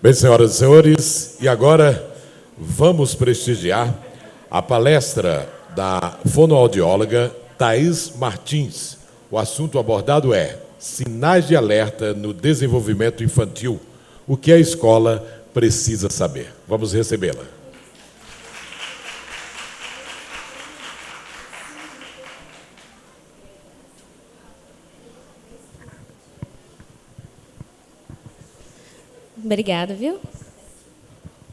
Bem, senhoras e senhores, e agora vamos prestigiar a palestra da fonoaudióloga Thaís Martins. O assunto abordado é Sinais de alerta no desenvolvimento infantil, o que a escola precisa saber. Vamos recebê-la. Obrigada, viu?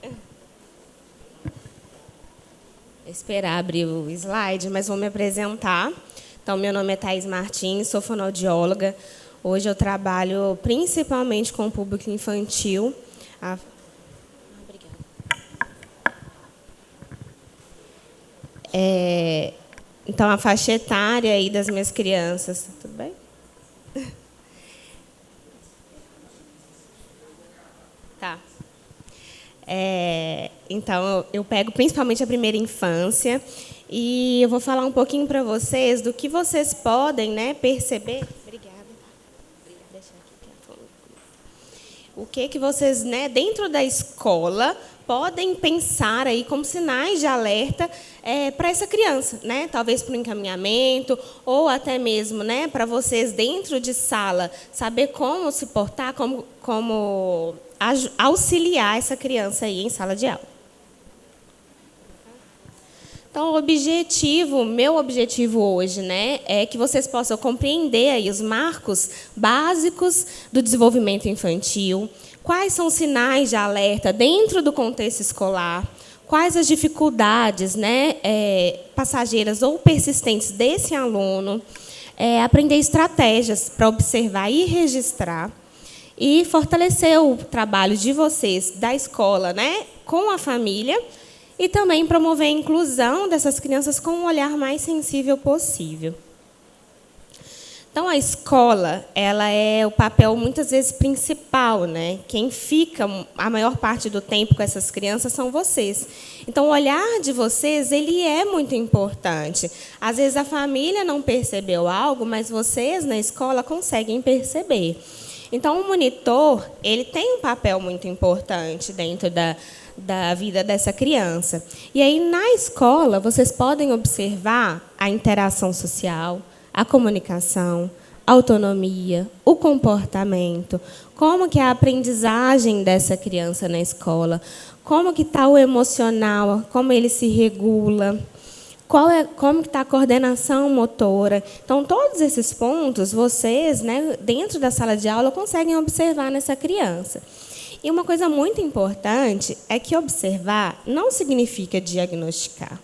Vou esperar abrir o slide, mas vou me apresentar. Então, meu nome é Thaís Martins, sou fonoaudióloga. Hoje eu trabalho principalmente com o público infantil. Então, a faixa etária aí das minhas crianças. Tudo bem? Tá. Então, eu pego principalmente a primeira infância e eu vou falar um pouquinho para vocês do que vocês podem, né, perceber. Obrigada. Deixa aqui. O que vocês, né, dentro da escola, podem pensar aí como sinais de alerta para essa criança, né? Talvez para o encaminhamento ou até mesmo, né, para vocês dentro de sala saber como se portar, como auxiliar essa criança aí em sala de aula. Então, meu objetivo hoje, né, é que vocês possam compreender aí os marcos básicos do desenvolvimento infantil, quais são os sinais de alerta dentro do contexto escolar, quais as dificuldades, né, passageiras ou persistentes desse aluno, aprender estratégias para observar e registrar, e fortalecer o trabalho de vocês, da escola, né, com a família, e também promover a inclusão dessas crianças com um olhar mais sensível possível. Então, a escola, ela é o papel, muitas vezes, principal, né? Quem fica a maior parte do tempo com essas crianças são vocês. Então, o olhar de vocês, ele é muito importante. Às vezes, a família não percebeu algo, mas vocês, na escola, conseguem perceber. Então, o monitor, ele tem um papel muito importante dentro da vida dessa criança. E aí, na escola, vocês podem observar a interação social, a comunicação, a autonomia, o comportamento, como que é a aprendizagem dessa criança na escola, como que está o emocional, como ele se regula, como que está a coordenação motora. Então, todos esses pontos, vocês, né, dentro da sala de aula, conseguem observar nessa criança. E uma coisa muito importante é que observar não significa diagnosticar.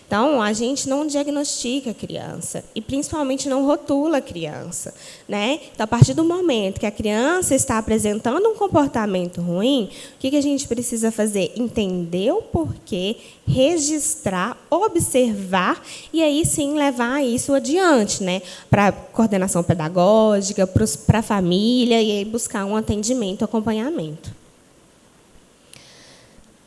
Então, a gente não diagnostica a criança e, principalmente, não rotula a criança, né? Então, a partir do momento que a criança está apresentando um comportamento ruim, o que a gente precisa fazer? Entender o porquê, registrar, observar e, aí, sim, levar isso adiante, né? Para a coordenação pedagógica, para a família e aí buscar um atendimento, acompanhamento.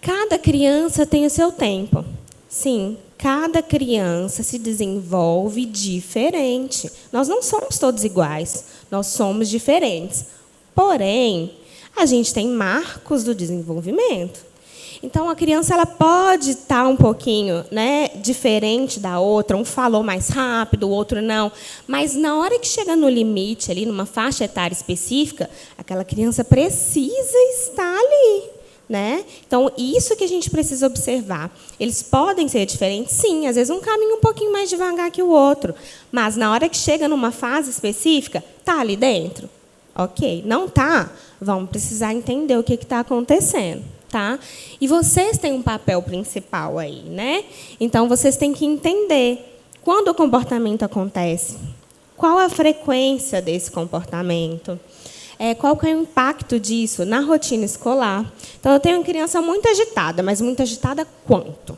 Cada criança tem o seu tempo. Sim, cada criança se desenvolve diferente. Nós não somos todos iguais, nós somos diferentes. Porém, a gente tem marcos do desenvolvimento. Então, a criança ela pode estar um pouquinho, né, diferente da outra. Um falou mais rápido, o outro não. Mas, na hora que chega no limite, ali, numa faixa etária específica, aquela criança precisa estar ali. Né? Então, isso que a gente precisa observar. Eles podem ser diferentes? Sim, às vezes um caminho um pouquinho mais devagar que o outro. Mas, na hora que chega numa fase específica, está ali dentro? Ok. Não está? Vamos precisar entender o que está acontecendo. Tá? E vocês têm um papel principal aí. Né? Então, vocês têm que entender quando o comportamento acontece, qual a frequência desse comportamento, qual que é o impacto disso na rotina escolar. Então, eu tenho uma criança muito agitada, mas muito agitada quanto?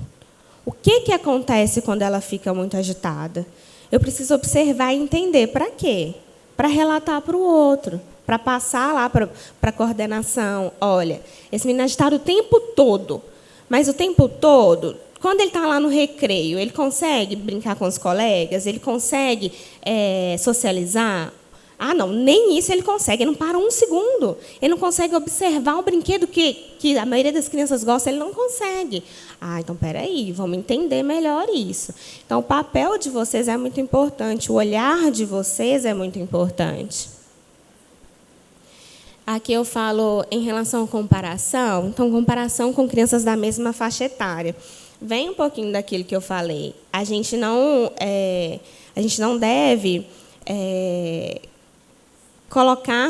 O que acontece quando ela fica muito agitada? Eu preciso observar e entender para quê? Para relatar para o outro, para passar lá para a coordenação. Olha, esse menino é agitado o tempo todo, mas o tempo todo, quando ele está lá no recreio, ele consegue brincar com os colegas? Ele consegue socializar? Ah, não, nem isso ele consegue, ele não para um segundo. Ele não consegue observar o brinquedo que a maioria das crianças gosta, ele não consegue. Ah, então, peraí, vamos entender melhor isso. Então, o papel de vocês é muito importante, o olhar de vocês é muito importante. Aqui eu falo em relação à comparação, então, comparação com crianças da mesma faixa etária. Vem um pouquinho daquilo que eu falei. A gente não deve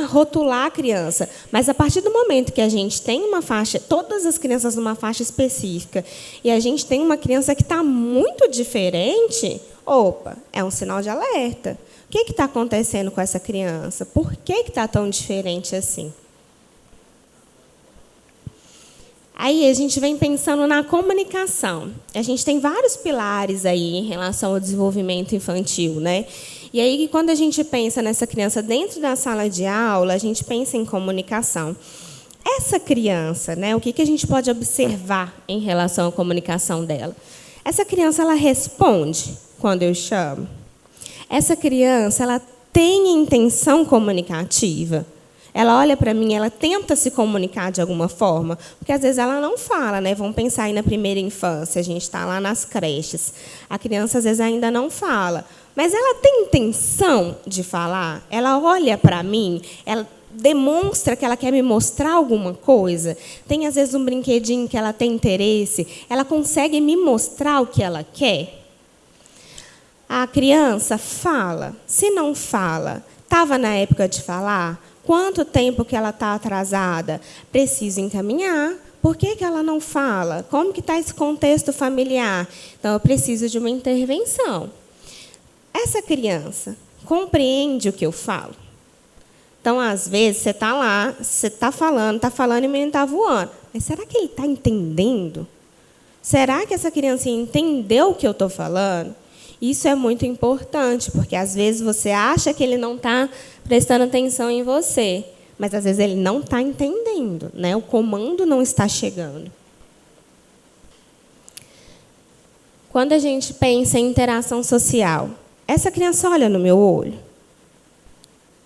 rotular a criança, mas a partir do momento que a gente tem uma faixa, todas as crianças numa faixa específica, e a gente tem uma criança que está muito diferente, opa, é um sinal de alerta. O que está acontecendo com essa criança? Por que está tão diferente assim? Aí a gente vem pensando na comunicação. A gente tem vários pilares aí em relação ao desenvolvimento infantil, né? E aí, quando a gente pensa nessa criança dentro da sala de aula, a gente pensa em comunicação. Essa criança, né, o que a gente pode observar em relação à comunicação dela? Essa criança, ela responde quando eu chamo. Essa criança, ela tem intenção comunicativa. Ela olha para mim, ela tenta se comunicar de alguma forma, porque às vezes ela não fala, né? Vamos pensar aí na primeira infância, a gente está lá nas creches. A criança às vezes ainda não fala, mas ela tem intenção de falar. Ela olha para mim, ela demonstra que ela quer me mostrar alguma coisa. Tem às vezes um brinquedinho que ela tem interesse, ela consegue me mostrar o que ela quer. A criança fala. Se não fala, estava na época de falar. Quanto tempo que ela está atrasada? Preciso encaminhar. Por que ela não fala? Como que está esse contexto familiar? Então, eu preciso de uma intervenção. Essa criança compreende o que eu falo? Então, às vezes, você está lá, você está falando e o menino está voando. Mas será que ele está entendendo? Será que essa criança entendeu o que eu estou falando? Isso é muito importante, porque às vezes você acha que ele não está prestando atenção em você, mas às vezes ele não está entendendo, né? O comando não está chegando. Quando a gente pensa em interação social, essa criança olha no meu olho?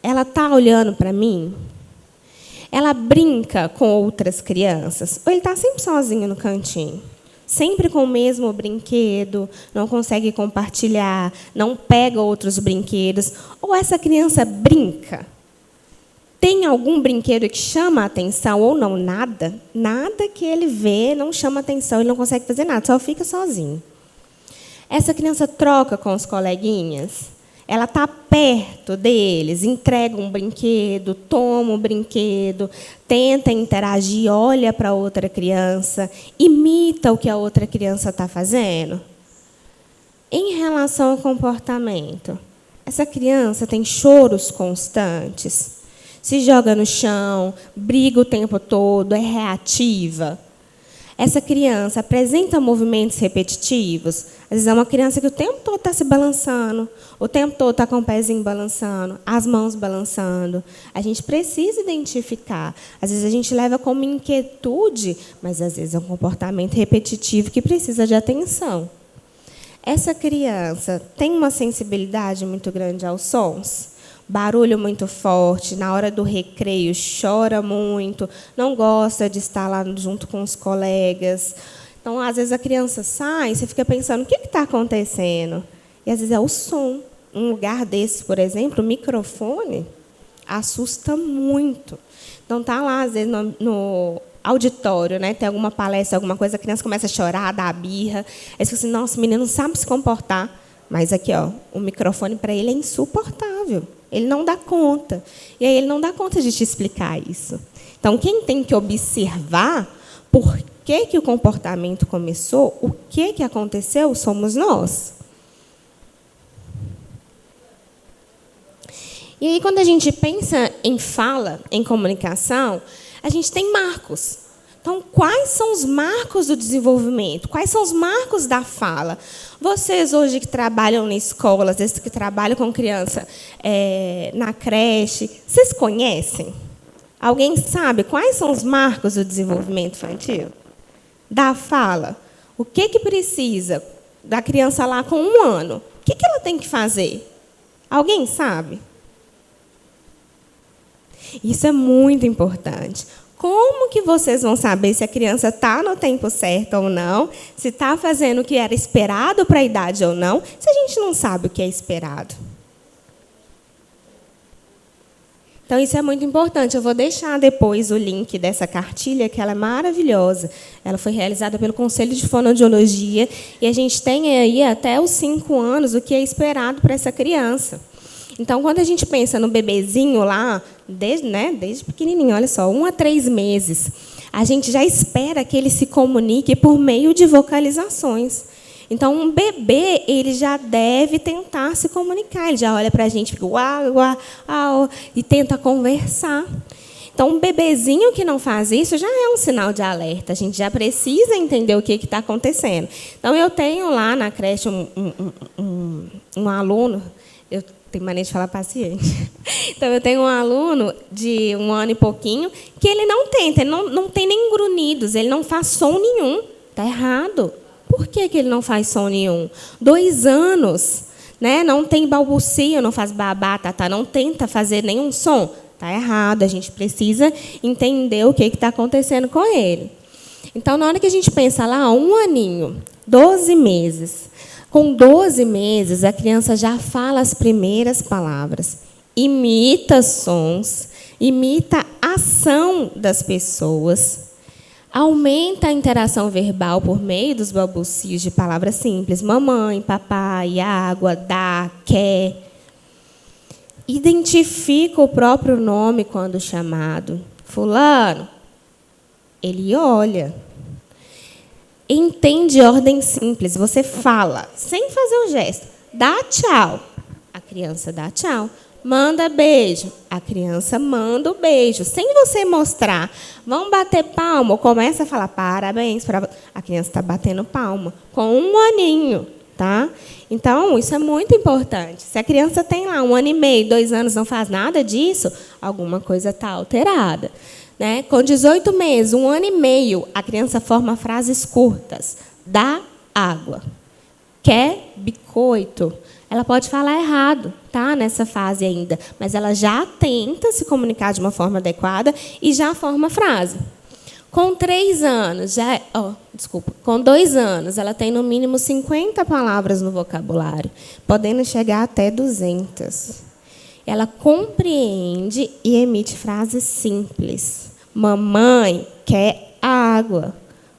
Ela está olhando para mim? Ela brinca com outras crianças? Ou ele está sempre sozinho no cantinho? Sempre com o mesmo brinquedo, não consegue compartilhar, não pega outros brinquedos. Ou essa criança brinca? Tem algum brinquedo que chama a atenção ou não? Nada. Nada que ele vê não chama a atenção, ele não consegue fazer nada, só fica sozinho. Essa criança troca com os coleguinhas? Ela está perto deles, entrega um brinquedo, toma um brinquedo, tenta interagir, olha para outra criança, imita o que a outra criança está fazendo. Em relação ao comportamento, essa criança tem choros constantes, se joga no chão, briga o tempo todo, é reativa. Essa criança apresenta movimentos repetitivos. Às vezes é uma criança que o tempo todo está se balançando, o tempo todo está com o pezinho balançando, as mãos balançando. A gente precisa identificar. Às vezes a gente leva como inquietude, mas às vezes é um comportamento repetitivo que precisa de atenção. Essa criança tem uma sensibilidade muito grande aos sons. Barulho muito forte, na hora do recreio chora muito, não gosta de estar lá junto com os colegas. Então, às vezes, a criança sai, você fica pensando, o que está acontecendo? E, às vezes, é o som. Um lugar desse, por exemplo, o microfone, assusta muito. Então, está lá, às vezes, no auditório, né? Tem alguma palestra, alguma coisa, a criança começa a chorar, dá birra. Aí você fica assim, nossa, o menino não sabe se comportar. Mas aqui, ó, o microfone para ele é insuportável. Ele não dá conta. E aí ele não dá conta de te explicar isso. Então, quem tem que observar por que o comportamento começou, o que aconteceu, somos nós. E aí, quando a gente pensa em fala, em comunicação, a gente tem marcos. Então, quais são os marcos do desenvolvimento? Quais são os marcos da fala? Vocês hoje que trabalham na escola, às vezes que trabalham com criança na creche, vocês conhecem? Alguém sabe quais são os marcos do desenvolvimento infantil? Da fala. O que precisa da criança lá com 1 ano? O que ela tem que fazer? Alguém sabe? Isso é muito importante. Como que vocês vão saber se a criança está no tempo certo ou não, se está fazendo o que era esperado para a idade ou não, se a gente não sabe o que é esperado? Então, isso é muito importante. Eu vou deixar depois o link dessa cartilha, que ela é maravilhosa. Ela foi realizada pelo Conselho de Fonoaudiologia, e a gente tem aí até os 5 anos o que é esperado para essa criança. Então, quando a gente pensa no bebezinho lá, desde pequenininho, olha só, 1 a 3 meses, a gente já espera que ele se comunique por meio de vocalizações. Então, um bebê, ele já deve tentar se comunicar. Ele já olha para a gente, fica uau, uau, uau, e tenta conversar. Então, um bebezinho que não faz isso já é um sinal de alerta. A gente já precisa entender o que está acontecendo. Então, eu tenho lá na creche um aluno, eu tenho mania de falar paciente. Então, eu tenho um aluno de 1 ano e pouquinho que ele não tenta, ele não tem nem grunhidos, ele não faz som nenhum. Está errado. Por que ele não faz som nenhum? 2 anos, né? Não tem balbucio, não faz babá, tatá, não tenta fazer nenhum som. Está errado, a gente precisa entender o que está acontecendo com ele. Então, na hora que a gente pensa lá, 1 aninho, 12 meses. Com 12 meses, a criança já fala as primeiras palavras, imita sons, imita a ação das pessoas, aumenta a interação verbal por meio dos balbucios de palavras simples. Mamãe, papai, água, dá, quer. Identifica o próprio nome quando chamado. Fulano. Ele olha. Entende ordem simples. Você fala, sem fazer o gesto. Dá tchau. A criança dá tchau. Manda beijo. A criança manda o beijo. Sem você mostrar. Vão bater palma. Ou começa a falar parabéns. A criança está batendo palma. Com 1 aninho. Tá? Então, isso é muito importante. Se a criança tem lá 1 ano e meio, 2 anos, não faz nada disso, alguma coisa está alterada. Né? Com 18 meses, 1 ano e meio, a criança forma frases curtas. Dá água. Quer biscoito. Ela pode falar errado, tá? Nessa fase ainda, mas ela já tenta se comunicar de uma forma adequada e já forma frase. Com 3 anos, com 2 anos, ela tem no mínimo 50 palavras no vocabulário, podendo chegar até 200. Ela compreende e emite frases simples. Mamãe quer água.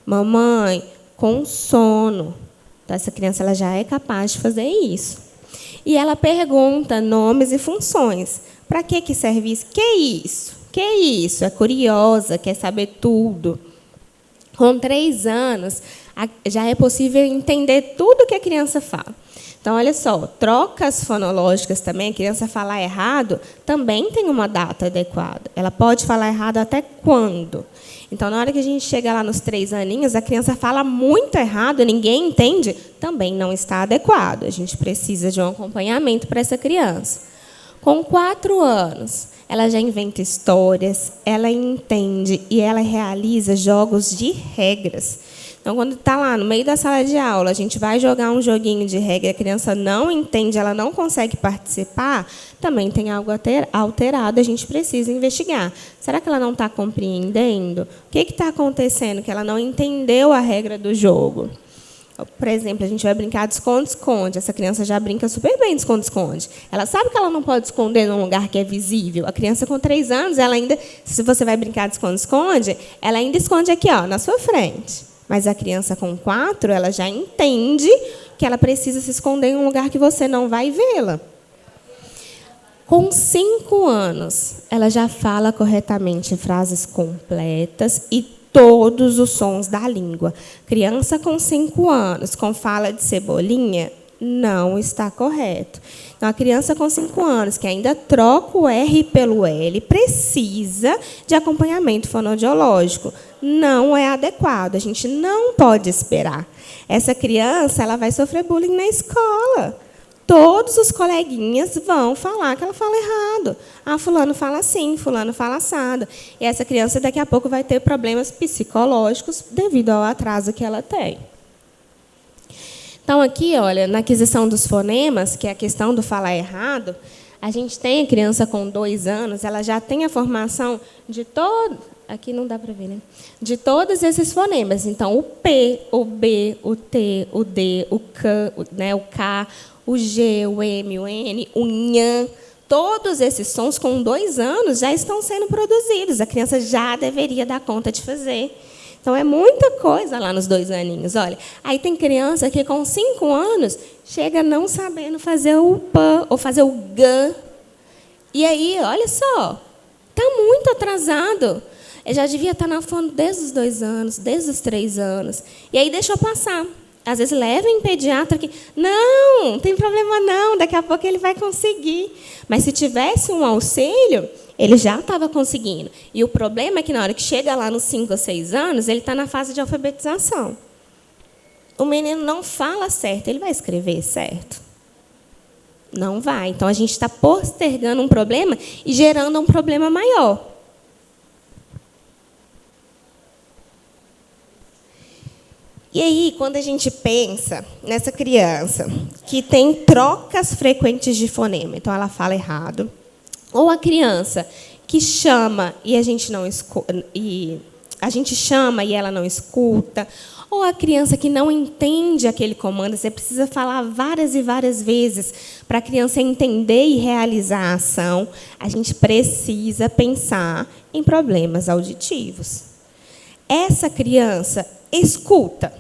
Mamãe com sono. Então, essa criança ela já é capaz de fazer isso. E ela pergunta nomes e funções. Para que serve isso? Que é isso? Que é isso? É curiosa, quer saber tudo. Com 3 anos, já é possível entender tudo que a criança fala. Então, olha só, trocas fonológicas também, a criança falar errado, também tem uma data adequada. Ela pode falar errado até quando? Então, na hora que a gente chega lá nos 3 aninhos, a criança fala muito errado, ninguém entende, também não está adequado. A gente precisa de um acompanhamento para essa criança. Com 4 anos, ela já inventa histórias, ela entende e ela realiza jogos de regras. Então, quando está lá no meio da sala de aula, a gente vai jogar um joguinho de regra, a criança não entende, ela não consegue participar, também tem algo alterado, a gente precisa investigar. Será que ela não está compreendendo? O que está acontecendo que ela não entendeu a regra do jogo? Por exemplo, a gente vai brincar de esconde-esconde. Essa criança já brinca super bem de esconde-esconde. Ela sabe que ela não pode esconder num lugar que é visível. A criança com 3 anos, ela ainda, se você vai brincar de esconde-esconde, ela ainda esconde aqui, ó, na sua frente. Mas a criança com 4, ela já entende que ela precisa se esconder em um lugar que você não vai vê-la. Com 5 anos, ela já fala corretamente frases completas e todos os sons da língua. Criança com 5 anos, com fala de cebolinha, não está correto. Então, a criança com 5 anos, que ainda troca o R pelo L, precisa de acompanhamento fonoaudiológico. Não é adequado, a gente não pode esperar. Essa criança ela vai sofrer bullying na escola. Todos os coleguinhas vão falar que ela fala errado. Ah, fulano fala assim, fulano fala assado. E essa criança, daqui a pouco, vai ter problemas psicológicos devido ao atraso que ela tem. Então, aqui, olha, na aquisição dos fonemas, que é a questão do falar errado, a gente tem a criança com 2 anos, ela já tem a formação de todo... Aqui não dá para ver, né? De todos esses fonemas. Então, o P, o B, o T, o D, o K, né, o K, o G, o M, o N, o NHAN. Todos esses sons, com 2 anos, já estão sendo produzidos. A criança já deveria dar conta de fazer. Então, é muita coisa lá nos 2 aninhos. Olha, aí tem criança que, com 5 anos, chega não sabendo fazer o P ou fazer o G. E aí, olha só, está muito atrasado. Eu já devia estar na fono desde os 2 anos, desde os 3 anos. E aí deixou passar. Às vezes leva em pediatra que, não tem problema não, daqui a pouco ele vai conseguir. Mas se tivesse um auxílio, ele já estava conseguindo. E o problema é que na hora que chega lá nos 5 ou 6 anos, ele está na fase de alfabetização. O menino não fala certo, ele vai escrever certo? Não vai. Então, a gente está postergando um problema e gerando um problema maior. E aí, quando a gente pensa nessa criança que tem trocas frequentes de fonema, então ela fala errado, ou a criança que chama e a gente não escuta, e a gente chama e ela não escuta, ou a criança que não entende aquele comando, você precisa falar várias e várias vezes para a criança entender e realizar a ação, a gente precisa pensar em problemas auditivos. Essa criança escuta.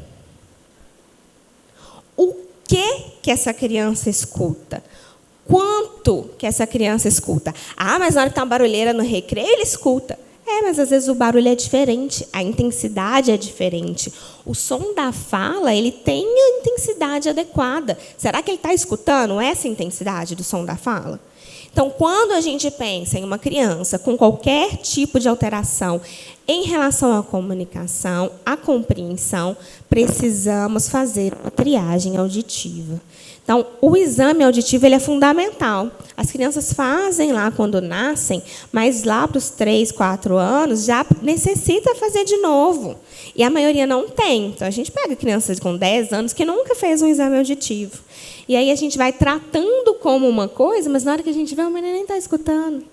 O que essa criança escuta? Quanto que essa criança escuta? Ah, mas na hora que está uma barulheira no recreio, ele escuta. Mas às vezes o barulho é diferente, a intensidade é diferente. O som da fala, ele tem a intensidade adequada. Será que ele está escutando essa intensidade do som da fala? Então, quando a gente pensa em uma criança com qualquer tipo de alteração em relação à comunicação, à compreensão, precisamos fazer uma triagem auditiva. Então, o exame auditivo ele é fundamental. As crianças fazem lá quando nascem, mas lá para os 3, 4 anos já necessita fazer de novo. E a maioria não tem. Então, a gente pega crianças com 10 anos que nunca fez um exame auditivo. E aí a gente vai tratando como uma coisa, mas na hora que a gente vê, o menino nem está escutando.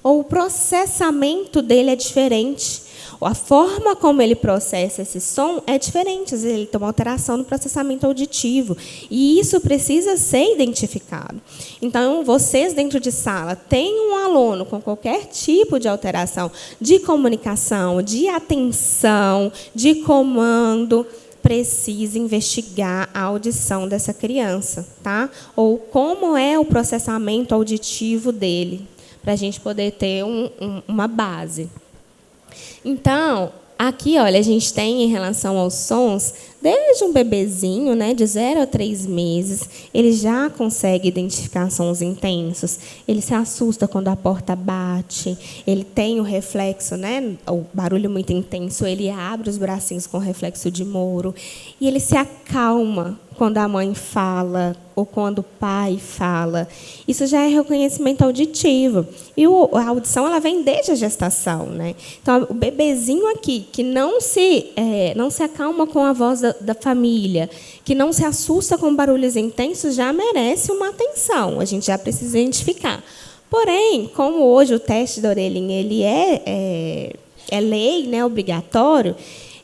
Ou o processamento dele é diferente. Ou a forma como ele processa esse som é diferente. Às vezes ele tem uma alteração no processamento auditivo. E isso precisa ser identificado. Então, vocês dentro de sala têm um aluno com qualquer tipo de alteração de comunicação, de atenção, de comando, precisa investigar a audição dessa criança, tá? Ou como é o processamento auditivo dele, para a gente poder ter uma base. Então, aqui, olha, a gente tem em relação aos sons, desde um bebezinho, né, de 0 a 3 meses, ele já consegue identificar sons intensos. Ele se assusta quando a porta bate, ele tem o reflexo, né, o barulho muito intenso, ele abre os bracinhos com reflexo de Moro, e ele se acalma quando a mãe fala ou quando o pai fala. Isso já é reconhecimento auditivo. E a audição ela vem desde a gestação, né? Então, o bebezinho aqui, que não se acalma com a voz da família, que não se assusta com barulhos intensos, já merece uma atenção. A gente já precisa identificar. Porém, como hoje o teste da orelhinha ele é lei, né, obrigatório,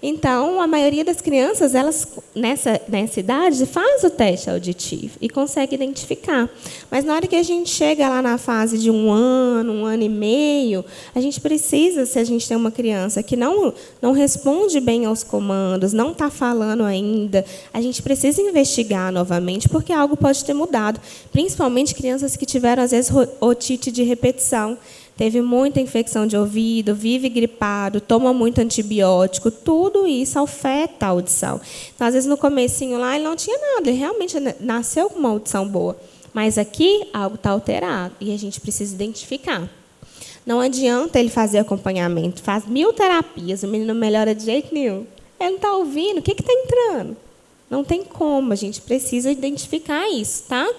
então, a maioria das crianças, elas nessa idade, faz o teste auditivo e consegue identificar. Mas, na hora que a gente chega lá na fase de 1 ano e meio, a gente precisa, se a gente tem uma criança que não responde bem aos comandos, não está falando ainda, a gente precisa investigar novamente, porque algo pode ter mudado. Principalmente crianças que tiveram, às vezes, otite de repetição. Teve muita infecção de ouvido, vive gripado, toma muito antibiótico, tudo isso afeta a audição. Então, às vezes, no comecinho lá, ele não tinha nada, ele realmente nasceu com uma audição boa. Mas aqui, algo está alterado, e a gente precisa identificar. Não adianta ele fazer acompanhamento, faz 1000 terapias, o menino não melhora de jeito nenhum. Ele não está ouvindo, o que está entrando? Não tem como, a gente precisa identificar isso, tá?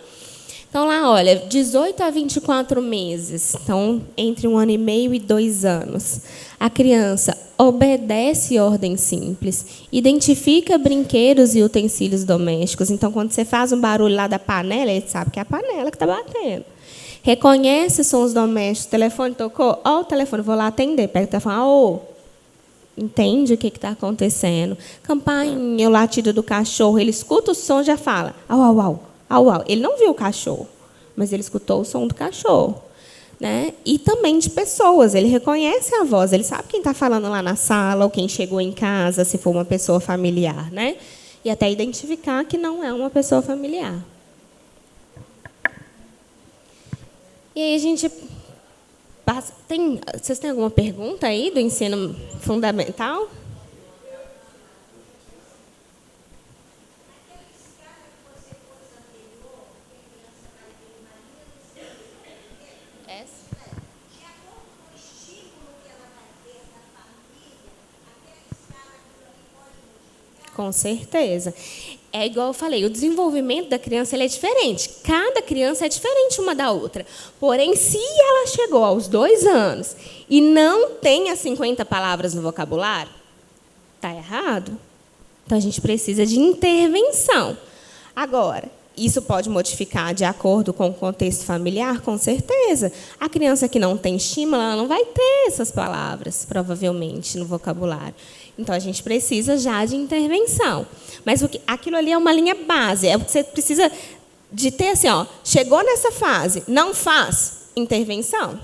Então, lá, olha, 18 a 24 meses, então, entre 1 ano e meio e 2 anos, a criança obedece ordens simples, identifica brinquedos e utensílios domésticos. Então, quando você faz um barulho lá da panela, ele sabe que é a panela que está batendo. reconhece sons domésticos, o telefone tocou, ó o telefone, vou lá atender, pega o telefone, ô, entende o que está acontecendo. Campainha, o latido do cachorro, ele escuta o som, já fala, au, au, au, au, au. Ele não viu o cachorro, mas ele escutou o som do cachorro. Né? E também de pessoas, ele reconhece a voz, ele sabe quem está falando lá na sala, ou quem chegou em casa, se for uma pessoa familiar. Né? E até identificar que não é uma pessoa familiar. E aí a gente passa... Vocês têm alguma pergunta aí do ensino fundamental? Com certeza. É igual eu falei, o desenvolvimento da criança ele é diferente. Cada criança é diferente uma da outra. Porém, se ela chegou aos 2 anos e não tem as 50 palavras no vocabulário, está errado. Então, a gente precisa de intervenção. Agora, isso pode modificar de acordo com o contexto familiar? Com certeza. A criança que não tem estímulo, ela não vai ter essas palavras, provavelmente, no vocabulário. Então, a gente precisa já de intervenção. Mas aquilo ali é uma linha base. É o que você precisa de ter assim, ó, chegou nessa fase, não faz intervenção.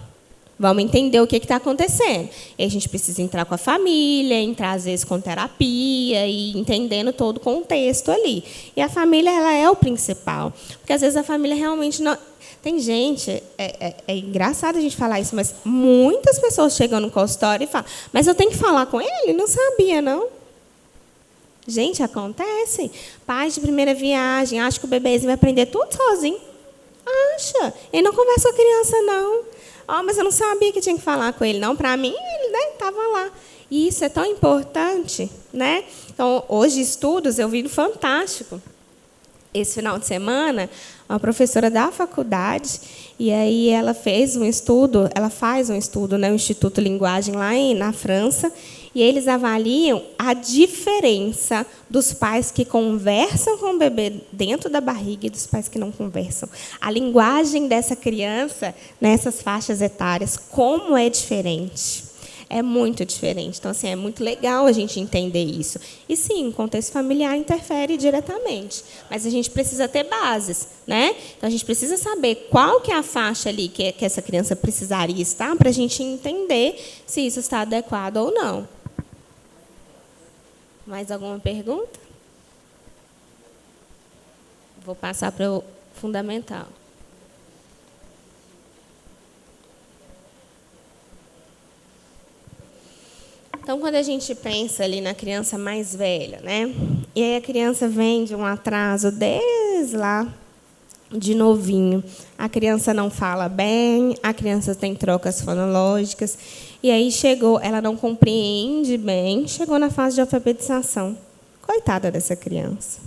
Vamos entender o que está acontecendo. E a gente precisa entrar com a família, entrar, às vezes, com terapia, e entendendo todo o contexto ali. E a família ela é o principal. Porque, às vezes, a família realmente não... Tem gente, é engraçado a gente falar isso, mas muitas pessoas chegam no consultório e falam, mas eu tenho que falar com ele? Não sabia, não. Gente, acontece. Pais de primeira viagem, acha que o bebezinho vai aprender tudo sozinho. Acha. Ele não conversa com a criança, não. Oh, mas eu não sabia que tinha que falar com ele, não. Para mim, ele estava lá. E isso é tão importante. Né? Então, hoje, estudos, eu vi no Fantástico. Esse final de semana, uma professora da faculdade, e aí ela faz um estudo, né, no Instituto Linguagem, lá na França, e eles avaliam a diferença dos pais que conversam com o bebê dentro da barriga e dos pais que não conversam. A linguagem dessa criança, nessas faixas etárias, como é diferente. É muito diferente. Então, assim, é muito legal a gente entender isso. E, sim, o contexto familiar interfere diretamente. Mas a gente precisa ter bases. Né? Então, a gente precisa saber qual que é a faixa ali que essa criança precisaria estar para a gente entender se isso está adequado ou não. Mais alguma pergunta? Vou passar para o fundamental. Então, quando a gente pensa ali na criança mais velha, né? E aí a criança vem de um atraso desde lá de novinho. A criança não fala bem, a criança tem trocas fonológicas, e aí ela não compreende bem, chegou na fase de alfabetização. Coitada dessa criança.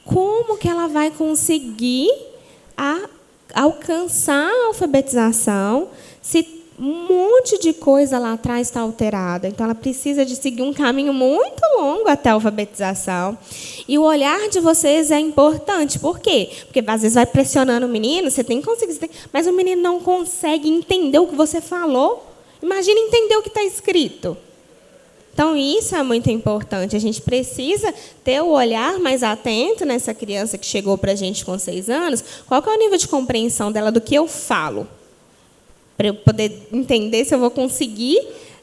Como que ela vai conseguir alcançar a alfabetização se um monte de coisa lá atrás está alterada? Então, ela precisa de seguir um caminho muito longo até a alfabetização. E o olhar de vocês é importante. Por quê? Porque, às vezes, vai pressionando o menino, você tem que conseguir, mas o menino não consegue entender o que você falou. Imagina entender o que está escrito. Então, isso é muito importante. A gente precisa ter o olhar mais atento nessa criança que chegou para a gente com 6 anos. Qual que é o nível de compreensão dela do que eu falo? Para eu poder entender se eu vou conseguir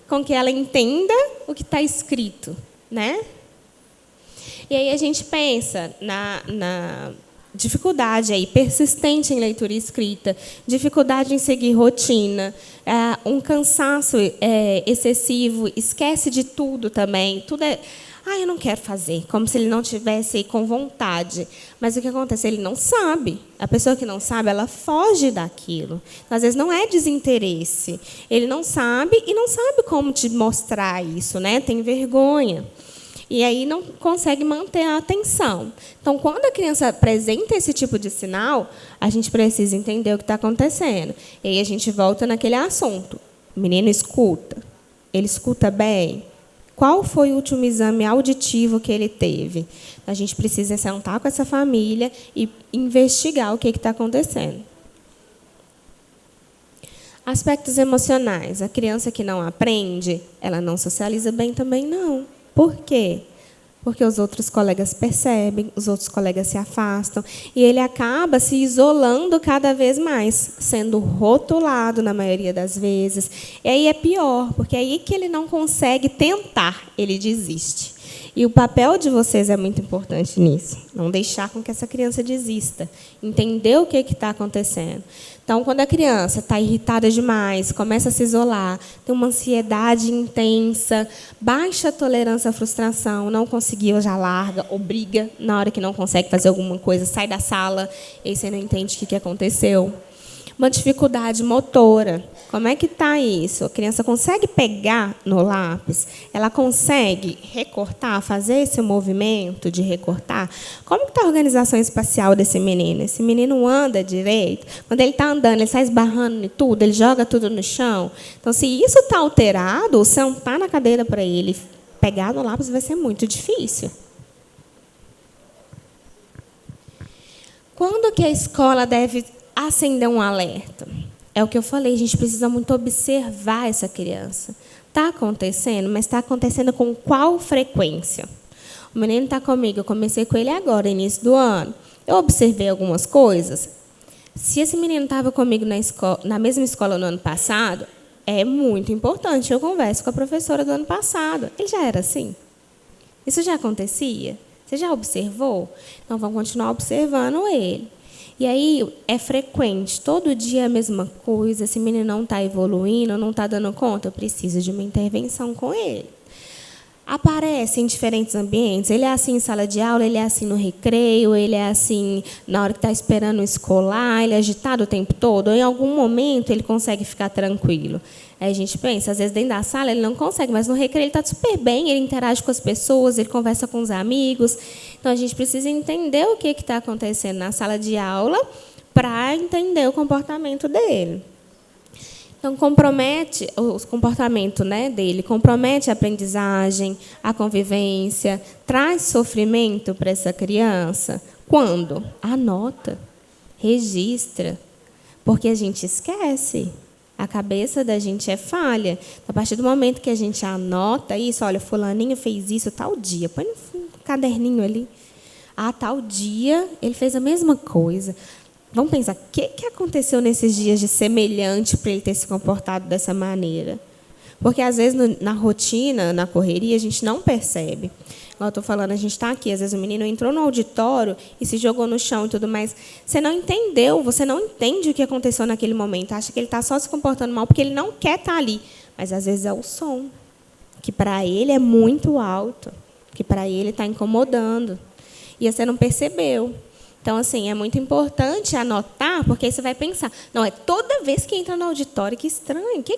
com que ela entenda o que está escrito. Né? E aí a gente pensa na dificuldade aí, persistente em leitura e escrita, dificuldade em seguir rotina, um cansaço excessivo, esquece de tudo também. Tudo é... eu não quero fazer, como se ele não tivesse com vontade. Mas o que acontece? Ele não sabe. A pessoa que não sabe, ela foge daquilo. Então, às vezes, não é desinteresse. Ele não sabe e não sabe como te mostrar isso, né? Tem vergonha. E aí não consegue manter a atenção. Então, quando a criança apresenta esse tipo de sinal, a gente precisa entender o que está acontecendo. E aí a gente volta naquele assunto. O menino escuta. Ele escuta bem? Qual foi o último exame auditivo que ele teve? A gente precisa sentar com essa família e investigar o que está acontecendo. Aspectos emocionais. A criança que não aprende, ela não socializa bem também, não. Por quê? Porque os outros colegas percebem, os outros colegas se afastam, e ele acaba se isolando cada vez mais, sendo rotulado na maioria das vezes. E aí é pior, porque é aí que ele não consegue tentar, ele desiste. E o papel de vocês é muito importante nisso. Não deixar com que essa criança desista. Entender o que está acontecendo. Então, quando a criança está irritada demais, começa a se isolar, tem uma ansiedade intensa, baixa tolerância à frustração, não conseguiu, já larga, ou briga na hora que não consegue fazer alguma coisa, sai da sala, e aí você não entende o que aconteceu. Uma dificuldade motora. Como é que está isso? A criança consegue pegar no lápis? Ela consegue recortar, fazer esse movimento de recortar? Como está a organização espacial desse menino? Esse menino anda direito? Quando ele está andando, ele está esbarrando em tudo, ele joga tudo no chão. Então, se isso está alterado, sentar na cadeira para ele pegar no lápis vai ser muito difícil. Quando que a escola deve acender um alerta? É o que eu falei, a gente precisa muito observar essa criança. Está acontecendo, mas está acontecendo com qual frequência? O menino está comigo, eu comecei com ele agora, início do ano. Eu observei algumas coisas. Se esse menino estava comigo na mesma escola no ano passado, é muito importante. Eu converso com a professora do ano passado. Ele já era assim? Isso já acontecia? Você já observou? Então, vamos continuar observando ele. E aí, é frequente, todo dia a mesma coisa, esse menino não está evoluindo, não está dando conta, eu preciso de uma intervenção com ele. Aparece em diferentes ambientes, ele é assim em sala de aula, ele é assim no recreio, ele é assim na hora que está esperando o escolar, ele é agitado o tempo todo, ou em algum momento ele consegue ficar tranquilo. Aí a gente pensa, às vezes dentro da sala ele não consegue, mas no recreio ele está super bem, ele interage com as pessoas, ele conversa com os amigos. Então, a gente precisa entender o que está acontecendo na sala de aula para entender o comportamento dele. Então, compromete o comportamento, né, dele, compromete a aprendizagem, a convivência, traz sofrimento para essa criança. Quando? Anota, registra, porque a gente esquece. A cabeça da gente é falha. A partir do momento que a gente anota isso, olha, fulaninho fez isso tal dia, põe no caderninho ali. Ah, tal dia ele fez a mesma coisa. Vamos pensar, o que aconteceu nesses dias de semelhante para ele ter se comportado dessa maneira? Porque, às vezes, na rotina, na correria, a gente não percebe. Igual eu estou falando, a gente está aqui, às vezes o menino entrou no auditório e se jogou no chão e tudo mais. Você não entendeu, você não entende o que aconteceu naquele momento. Acha que ele está só se comportando mal porque ele não quer estar ali. Mas, às vezes, é o som, que para ele é muito alto, que para ele está incomodando. E você não percebeu. Então, assim, é muito importante anotar, porque aí você vai pensar, não, é toda vez que entra no auditório, que estranho, o que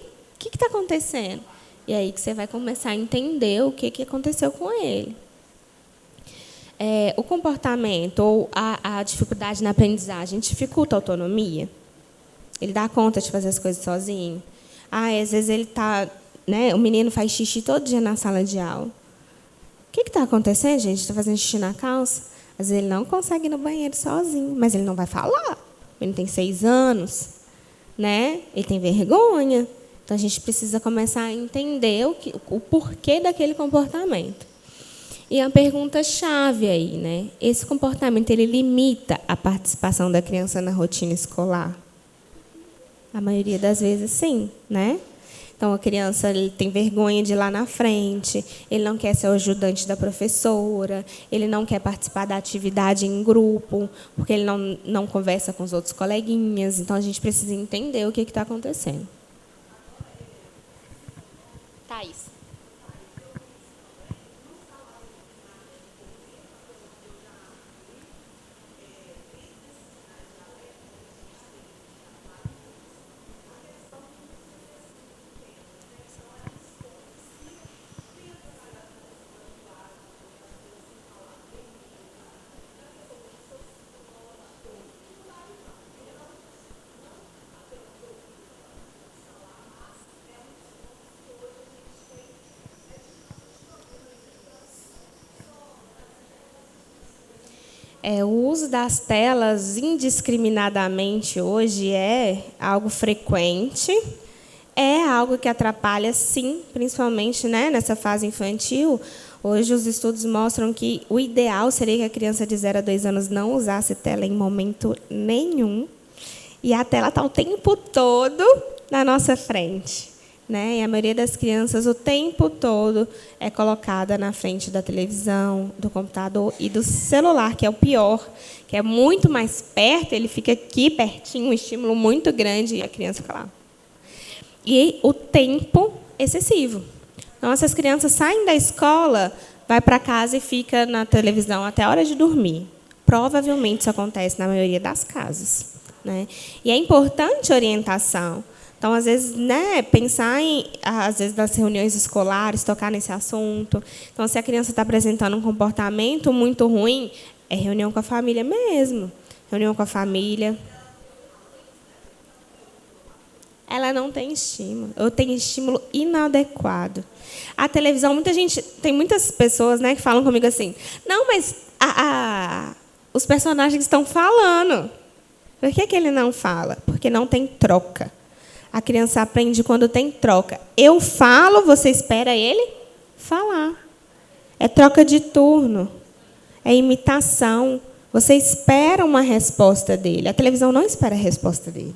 está acontecendo? E aí que você vai começar a entender o que aconteceu com ele. O comportamento ou a dificuldade na aprendizagem dificulta a autonomia? Ele dá conta de fazer as coisas sozinho? Às vezes ele está, né, o menino faz xixi todo dia na sala de aula. O que está acontecendo, gente? Está fazendo xixi na calça? Às vezes ele não consegue ir no banheiro sozinho, mas ele não vai falar. Ele tem 6 anos, né? Ele tem vergonha. Então, a gente precisa começar a entender o porquê daquele comportamento. E a pergunta-chave aí, né? Esse comportamento, ele limita a participação da criança na rotina escolar? A maioria das vezes, sim, né? Então, a criança ele tem vergonha de ir lá na frente, ele não quer ser o ajudante da professora, ele não quer participar da atividade em grupo, porque ele não conversa com os outros coleguinhas. Então, a gente precisa entender o que está acontecendo. Thaís. O uso das telas indiscriminadamente hoje é algo frequente, é algo que atrapalha, sim, principalmente, né, nessa fase infantil. Hoje, os estudos mostram que o ideal seria que a criança de 0 a 2 anos não usasse tela em momento nenhum. E a tela está o tempo todo na nossa frente, né? E a maioria das crianças, o tempo todo, é colocada na frente da televisão, do computador e do celular, que é o pior, que é muito mais perto, ele fica aqui pertinho, um estímulo muito grande, e a criança fica lá. E o tempo excessivo. Então, essas crianças saem da escola, vai para casa e fica na televisão até a hora de dormir. Provavelmente isso acontece na maioria das casas, né? E é importante orientação. Então, às vezes, né, pensar às vezes, nas reuniões escolares, tocar nesse assunto. Então, se a criança está apresentando um comportamento muito ruim, é reunião com a família mesmo. Reunião com a família. Ela não tem estímulo. Eu tenho estímulo inadequado. A televisão, tem muitas pessoas, né, que falam comigo assim: não, mas os personagens estão falando. Por que ele não fala? Porque não tem troca. A criança aprende quando tem troca. Eu falo, você espera ele falar. É troca de turno. É imitação. Você espera uma resposta dele. A televisão não espera a resposta dele.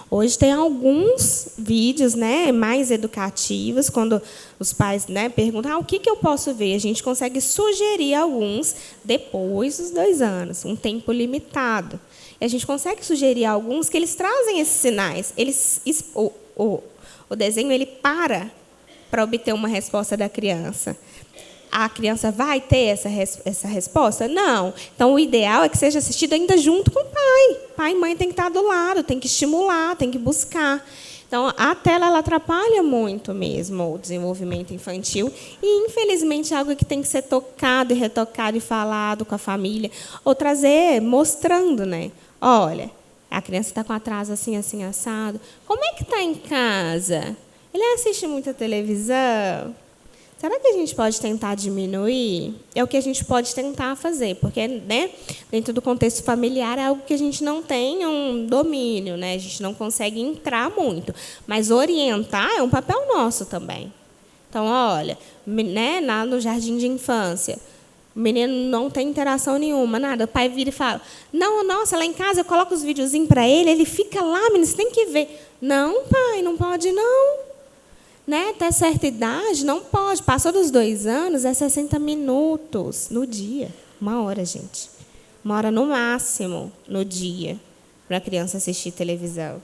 Hoje tem alguns vídeos, né, mais educativos, quando os pais, né, perguntam o que eu posso ver. A gente consegue sugerir alguns depois dos 2 anos, um tempo limitado. E a gente consegue sugerir alguns que eles trazem esses sinais. O desenho ele para obter uma resposta da criança. A criança vai ter essa resposta? Não. Então, o ideal é que seja assistido ainda junto com o pai. Pai e mãe tem que estar do lado, tem que estimular, tem que buscar. Então, a tela ela atrapalha muito mesmo o desenvolvimento infantil. E, infelizmente, é algo que tem que ser tocado e retocado e falado com a família. Ou trazer, mostrando, né? Olha, a criança está com atraso assim, assim, assado. Como é que está em casa? Ele assiste muita televisão? Será que a gente pode tentar diminuir? É o que a gente pode tentar fazer, porque, né, dentro do contexto familiar é algo que a gente não tem um domínio, né? A gente não consegue entrar muito. Mas orientar é um papel nosso também. Então, olha, né, lá no jardim de infância, o menino não tem interação nenhuma, nada. O pai vira e fala: não, nossa, lá em casa eu coloco os videozinhos para ele fica lá, menino, você tem que ver. Não, pai, não pode, não. Né? Até certa idade, não pode. Passou dos 2 anos, é 60 minutos no dia. 1 hora, gente. 1 hora no máximo no dia para a criança assistir televisão.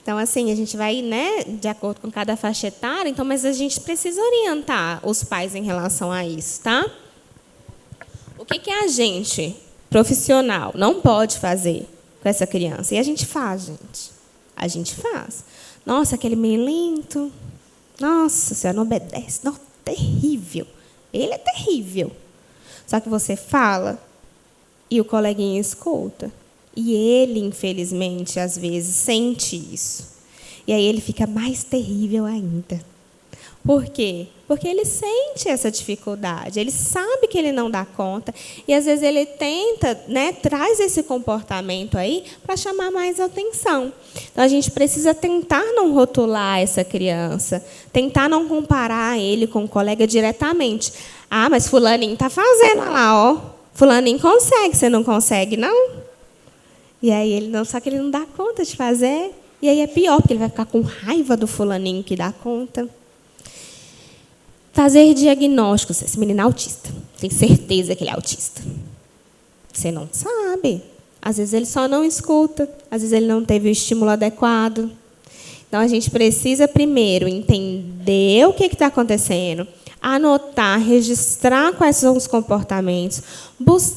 Então, assim, a gente vai, né, de acordo com cada faixa etária, então, mas a gente precisa orientar os pais em relação a isso, tá? O que a gente, profissional, não pode fazer com essa criança? E a gente faz, gente. A gente faz. Nossa, aquele menino lento. Nossa, senhora, não obedece. Não, terrível. Ele é terrível. Só que você fala e o coleguinha escuta. E ele, infelizmente, às vezes, sente isso. E aí ele fica mais terrível ainda. Por quê? Porque ele sente essa dificuldade, ele sabe que ele não dá conta, e às vezes ele tenta, né, traz esse comportamento aí para chamar mais atenção. Então a gente precisa tentar não rotular essa criança, tentar não comparar ele com o colega diretamente. Ah, mas fulaninho está fazendo, olha lá, ó. Fulaninho consegue, você não consegue, não? E aí ele não, só que ele não dá conta de fazer, e aí é pior, porque ele vai ficar com raiva do fulaninho que dá conta. Fazer diagnósticos. Esse menino é autista. Tem certeza que ele é autista. Você não sabe. Às vezes ele só não escuta. Às vezes ele não teve o estímulo adequado. Então, a gente precisa, primeiro, entender o que está acontecendo, anotar, registrar quais são os comportamentos, buscar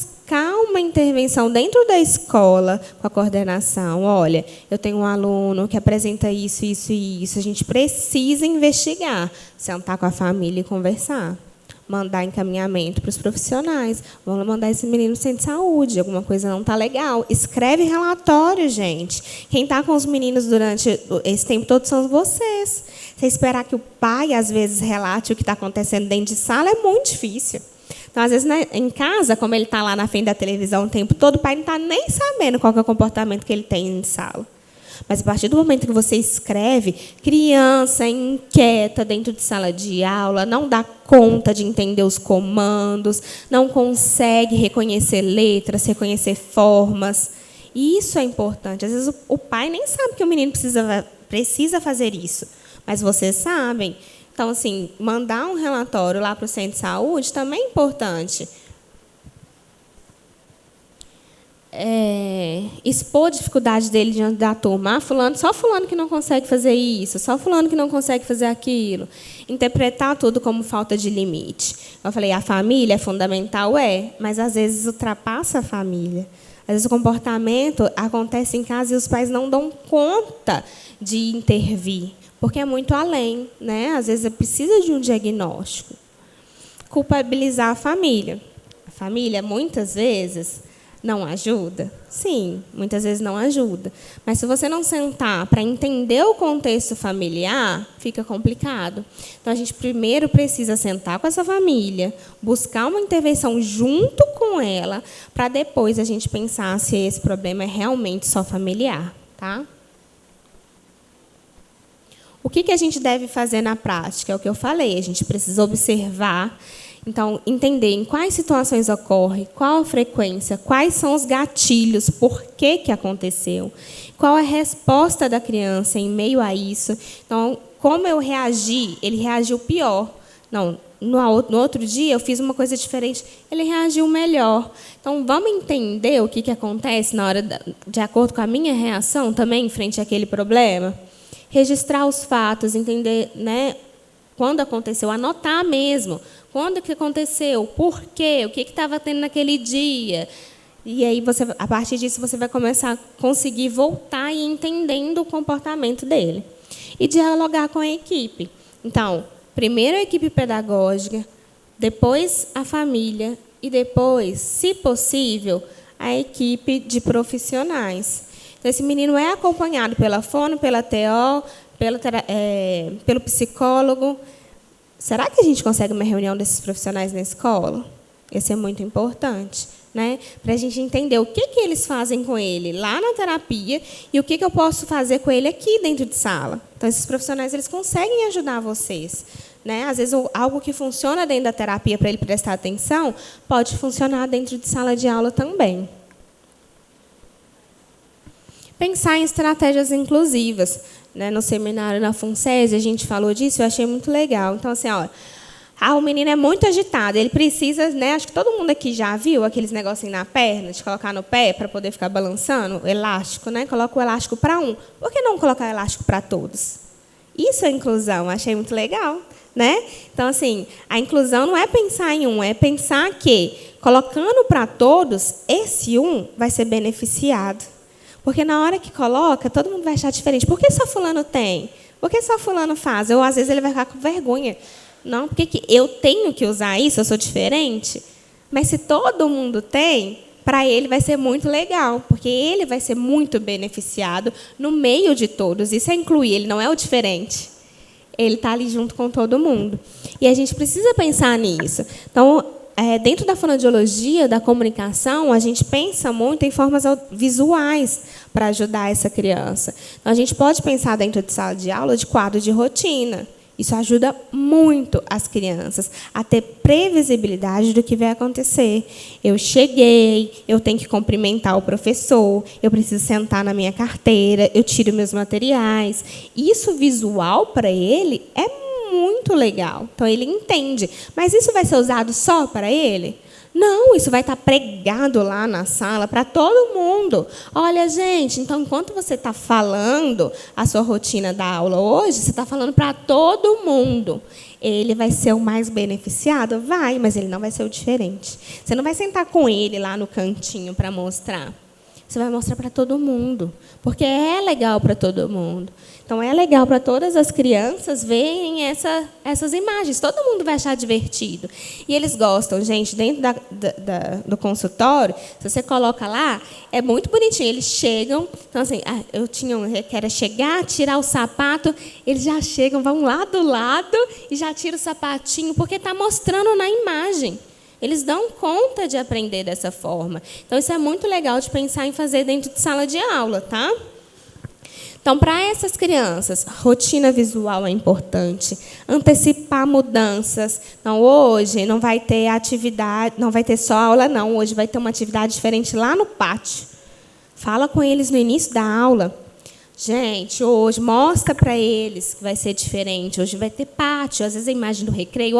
uma intervenção dentro da escola com a coordenação. Olha, eu tenho um aluno que apresenta isso, isso e isso. A gente precisa investigar, sentar com a família e conversar. Mandar encaminhamento para os profissionais. Vamos mandar esse menino no centro de saúde. Alguma coisa não está legal. Escreve relatório, gente. Quem está com os meninos durante esse tempo todo são vocês. Você esperar que o pai, às vezes, relate o que está acontecendo dentro de sala é muito difícil. Então, às vezes, né, em casa, como ele está lá na frente da televisão o tempo todo, o pai não está nem sabendo qual que é o comportamento que ele tem em sala. Mas, a partir do momento que você escreve, criança inquieta dentro de sala de aula, não dá conta de entender os comandos, não consegue reconhecer letras, reconhecer formas. E isso é importante. Às vezes, o pai nem sabe que o menino precisa fazer isso, mas vocês sabem. Então, assim, mandar um relatório lá para o centro de saúde também é importante. Expor a dificuldade dele diante da turma. Só fulano que não consegue fazer isso, só fulano que não consegue fazer aquilo. Interpretar tudo como falta de limite. Eu falei, a família é fundamental, mas às vezes ultrapassa a família. Às vezes o comportamento acontece em casa e os pais não dão conta de intervir, porque é muito além, né? Às vezes precisa de um diagnóstico. Culpabilizar a família. A família, muitas vezes, não ajuda? Sim, muitas vezes não ajuda. Mas se você não sentar para entender o contexto familiar, fica complicado. Então, a gente primeiro precisa sentar com essa família, buscar uma intervenção junto com ela, para depois a gente pensar se esse problema é realmente só familiar. Tá? O que a gente deve fazer na prática? É o que eu falei, a gente precisa observar. Então, entender em quais situações ocorre, qual a frequência, quais são os gatilhos, por que aconteceu, qual é a resposta da criança em meio a isso. Então, como eu reagi, ele reagiu pior. Não, no outro dia eu fiz uma coisa diferente, ele reagiu melhor. Então, vamos entender o que acontece na hora, de acordo com a minha reação também, em frente àquele problema? Registrar os fatos, entender, né, quando aconteceu, anotar mesmo. Quando que aconteceu? Por quê? O que estava tendo naquele dia? E aí, a partir disso, você vai começar a conseguir voltar e ir entendendo o comportamento dele. E dialogar com a equipe. Então, primeiro a equipe pedagógica, depois a família e depois, se possível, a equipe de profissionais. Então, esse menino é acompanhado pela fono, pela TO, pelo psicólogo. Será que a gente consegue uma reunião desses profissionais na escola? Isso é muito importante, né? Para a gente entender o que eles fazem com ele lá na terapia e o que eu posso fazer com ele aqui dentro de sala. Então, esses profissionais eles conseguem ajudar vocês, né? Às vezes, algo que funciona dentro da terapia para ele prestar atenção pode funcionar dentro de sala de aula também. Pensar em estratégias inclusivas. Né, no seminário na FUNSESI, a gente falou disso, eu achei muito legal. Então, assim, o menino é muito agitado, ele precisa, né, acho que todo mundo aqui já viu aqueles negocinhos na perna, de colocar no pé para poder ficar balançando, o elástico, né? Coloca o elástico para um. Por que não colocar o elástico para todos? Isso é inclusão, achei muito legal. Né? Então, assim, a inclusão não é pensar em um, é pensar que, colocando para todos, esse um vai ser beneficiado. Porque na hora que coloca, todo mundo vai achar diferente. Por que só fulano tem? Por que só fulano faz? Ou, às vezes, ele vai ficar com vergonha. Não, porque eu tenho que usar isso, eu sou diferente. Mas se todo mundo tem, para ele vai ser muito legal, porque ele vai ser muito beneficiado no meio de todos. Isso é incluir, ele não é o diferente. Ele está ali junto com todo mundo. E a gente precisa pensar nisso. Então, dentro da fonoaudiologia, da comunicação, a gente pensa muito em formas visuais para ajudar essa criança. Então, a gente pode pensar dentro de sala de aula de quadro de rotina. Isso ajuda muito as crianças a ter previsibilidade do que vai acontecer. Eu cheguei, eu tenho que cumprimentar o professor, eu preciso sentar na minha carteira, eu tiro meus materiais. Isso visual para ele é muito legal. Então, ele entende. Mas isso vai ser usado só para ele? Não, isso vai estar pregado lá na sala para todo mundo. Olha, gente, então, enquanto você está falando a sua rotina da aula hoje, você está falando para todo mundo. Ele vai ser o mais beneficiado? Vai, mas ele não vai ser o diferente. Você não vai sentar com ele lá no cantinho para mostrar. Você vai mostrar para todo mundo, porque é legal para todo mundo. Então, é legal para todas as crianças verem essas imagens. Todo mundo vai achar divertido. E eles gostam, gente, dentro do consultório, se você coloca lá, é muito bonitinho. Eles chegam, então, assim, eu tinha um que era chegar, tirar o sapato, eles já chegam, vão lá do lado e já tiram o sapatinho, porque está mostrando na imagem. Eles dão conta de aprender dessa forma. Então, isso é muito legal de pensar em fazer dentro de sala de aula, tá? Então, para essas crianças, rotina visual é importante, antecipar mudanças. Então, hoje não vai ter atividade, não vai ter só aula, não. Hoje vai ter uma atividade diferente lá no pátio. Fala com eles no início da aula. Gente, hoje, mostra para eles que vai ser diferente. Hoje vai ter pátio. Às vezes a imagem do recreio,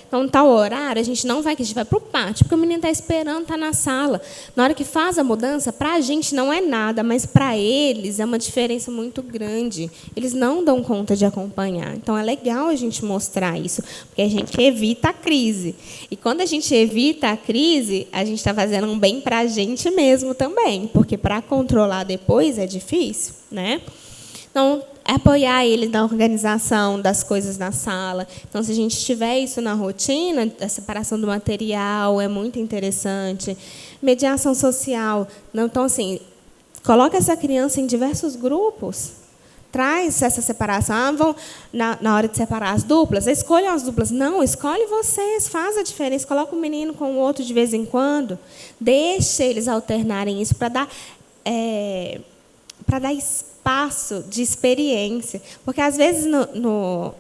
então, tal horário, a gente não vai, que a gente vai para o pátio, porque o menino está esperando, está na sala. Na hora que faz a mudança, para a gente não é nada, mas para eles é uma diferença muito grande. Eles não dão conta de acompanhar. Então, é legal a gente mostrar isso, porque a gente evita a crise. E quando a gente evita a crise, a gente está fazendo um bem para a gente mesmo também, porque para controlar depois é difícil, né? Então, apoiar ele na organização das coisas na sala. Então, se a gente tiver isso na rotina, a separação do material é muito interessante. Mediação social. Então, assim, coloca essa criança em diversos grupos. Traz essa separação. Na hora de separar as duplas, escolham as duplas. Não, escolhe vocês, faz a diferença. Coloca um menino com o outro de vez em quando. Deixa eles alternarem isso para dar espaço de experiência. Porque, às vezes,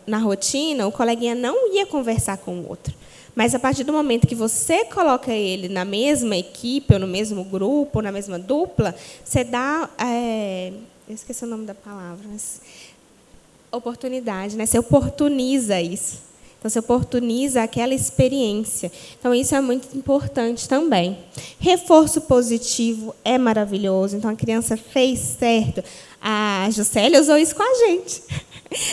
na rotina, o coleguinha não ia conversar com o outro. Mas, a partir do momento que você coloca ele na mesma equipe, ou no mesmo grupo, ou na mesma dupla, você dá... eu esqueci o nome da palavra. Mas, oportunidade, né? Você oportuniza isso. Então, você oportuniza aquela experiência. Então, isso é muito importante também. Reforço positivo é maravilhoso. Então, a criança fez certo. A Juscelia usou isso com a gente.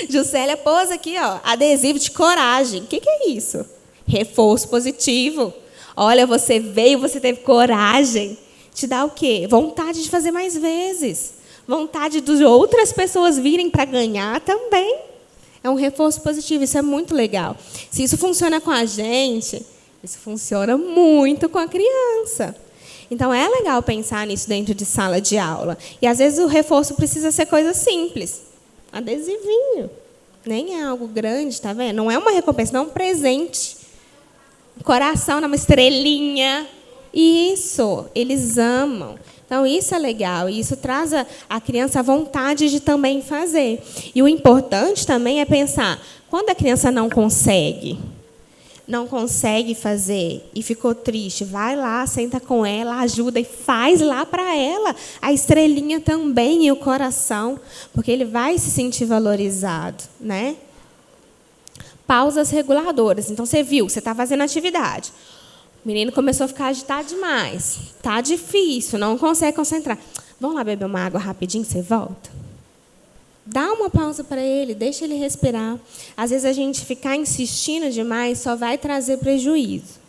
Juscelia pôs aqui, adesivo de coragem. O que é isso? Reforço positivo. Olha, você veio, você teve coragem. Te dá o quê? Vontade de fazer mais vezes. Vontade de outras pessoas virem para ganhar também. É um reforço positivo, isso é muito legal. Se isso funciona com a gente, isso funciona muito com a criança. Então, é legal pensar nisso dentro de sala de aula. E, às vezes, o reforço precisa ser coisa simples. Adesivinho. Nem é algo grande, tá vendo? Não é uma recompensa, não é um presente. Um coração, uma estrelinha. Isso, eles amam. Então, isso é legal, e isso traz a criança a vontade de também fazer. E o importante também é pensar, quando a criança não consegue fazer e ficou triste, vai lá, senta com ela, ajuda e faz lá para ela a estrelinha também e o coração, porque ele vai se sentir valorizado, né? Pausas reguladoras. Então, você viu, você está fazendo atividade. O menino começou a ficar agitado demais. Está difícil, não consegue concentrar. Vamos lá beber uma água rapidinho, você volta? Dá uma pausa para ele, deixa ele respirar. Às vezes, a gente ficar insistindo demais só vai trazer prejuízo.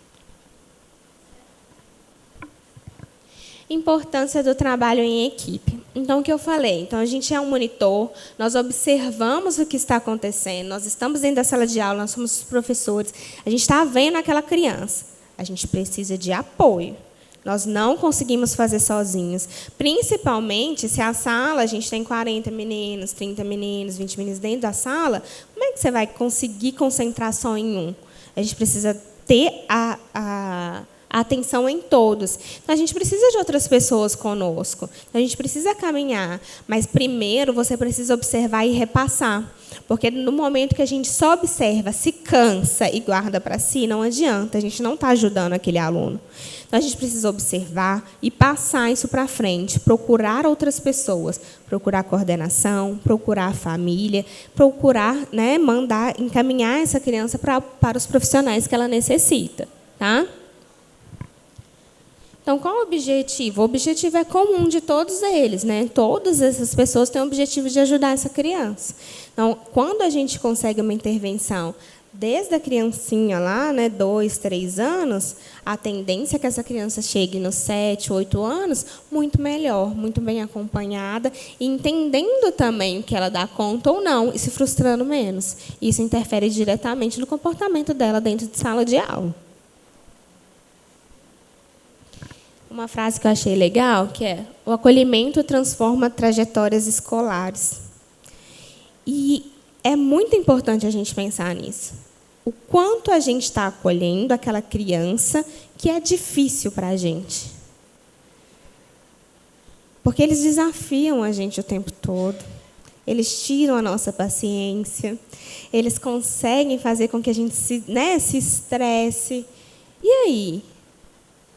Importância do trabalho em equipe. Então, o que eu falei? Então, a gente é um monitor, nós observamos o que está acontecendo, nós estamos dentro da sala de aula, nós somos os professores, a gente está vendo aquela criança. A gente precisa de apoio. Nós não conseguimos fazer sozinhos. Principalmente se a sala, a gente tem 40 meninos, 30 meninos, 20 meninos dentro da sala, como é que você vai conseguir concentrar só em um? A gente precisa ter a atenção em todos. Então, a gente precisa de outras pessoas conosco. Então, a gente precisa caminhar. Mas, primeiro, você precisa observar e repassar. Porque, no momento que a gente só observa, se cansa e guarda para si, não adianta. A gente não está ajudando aquele aluno. Então, a gente precisa observar e passar isso para frente. Procurar outras pessoas. Procurar coordenação, procurar a família, procurar, né, mandar, encaminhar essa criança para os profissionais que ela necessita. Tá? Então, qual o objetivo? O objetivo é comum de todos eles, né? Todas essas pessoas têm o objetivo de ajudar essa criança. Então, quando a gente consegue uma intervenção desde a criancinha lá, né, 2, 3 anos, a tendência é que essa criança chegue nos 7, 8 anos muito melhor, muito bem acompanhada, e entendendo também o que ela dá conta ou não, e se frustrando menos. Isso interfere diretamente no comportamento dela dentro de sala de aula. Uma frase que eu achei legal, que é: o acolhimento transforma trajetórias escolares. E é muito importante a gente pensar nisso. o quanto a gente está acolhendo aquela criança que é difícil para a gente. Porque eles desafiam a gente o tempo todo. Eles tiram a nossa paciência. Eles conseguem fazer com que a gente se estresse. E aí?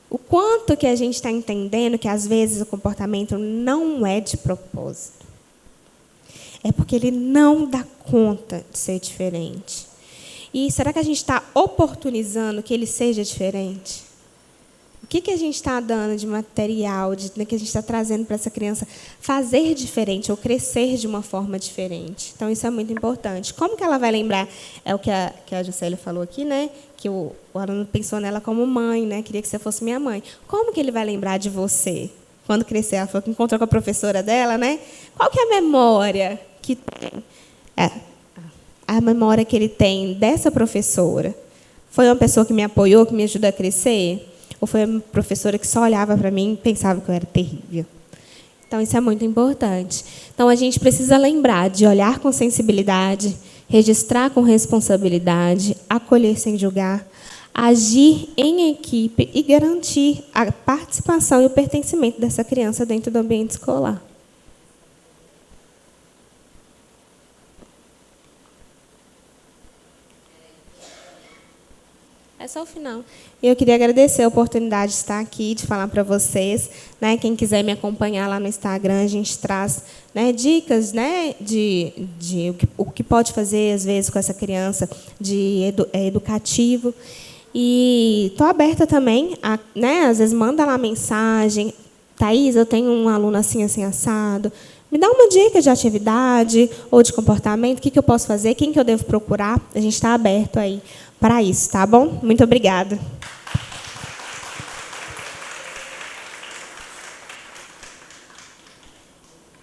O quanto que a gente está entendendo que, às vezes, o comportamento não é de propósito. É porque ele não dá conta de ser diferente. E será que a gente está oportunizando que ele seja diferente? O que a gente está dando de material, que a gente está trazendo para essa criança fazer diferente ou crescer de uma forma diferente? Então, isso é muito importante. Como que ela vai lembrar? É o que a Juscelia falou aqui, né? Que o aluno pensou nela como mãe, né? Queria que você fosse minha mãe. Como que ele vai lembrar de você? Quando crescer, ela falou que encontrou com a professora dela, né? Qual que é a memória que tem? A memória que ele tem dessa professora? Foi uma pessoa que me apoiou, que me ajudou a crescer? Ou foi uma professora que só olhava para mim e pensava que eu era terrível? Então, isso é muito importante. Então, a gente precisa lembrar de olhar com sensibilidade, registrar com responsabilidade, acolher sem julgar, agir em equipe e garantir a participação e o pertencimento dessa criança dentro do ambiente escolar. É só o final. Eu queria agradecer a oportunidade de estar aqui, de falar para vocês. Né? Quem quiser me acompanhar lá no Instagram, a gente traz, né, dicas, né, de o que pode fazer, às vezes, com essa criança, de educativo. E estou aberta também, né, às vezes, manda lá mensagem. Thaís, eu tenho um aluno assim, assim, assado. Me dá uma dica de atividade ou de comportamento, o que eu posso fazer, quem que eu devo procurar. A gente está aberto aí para isso, tá bom? Muito obrigada.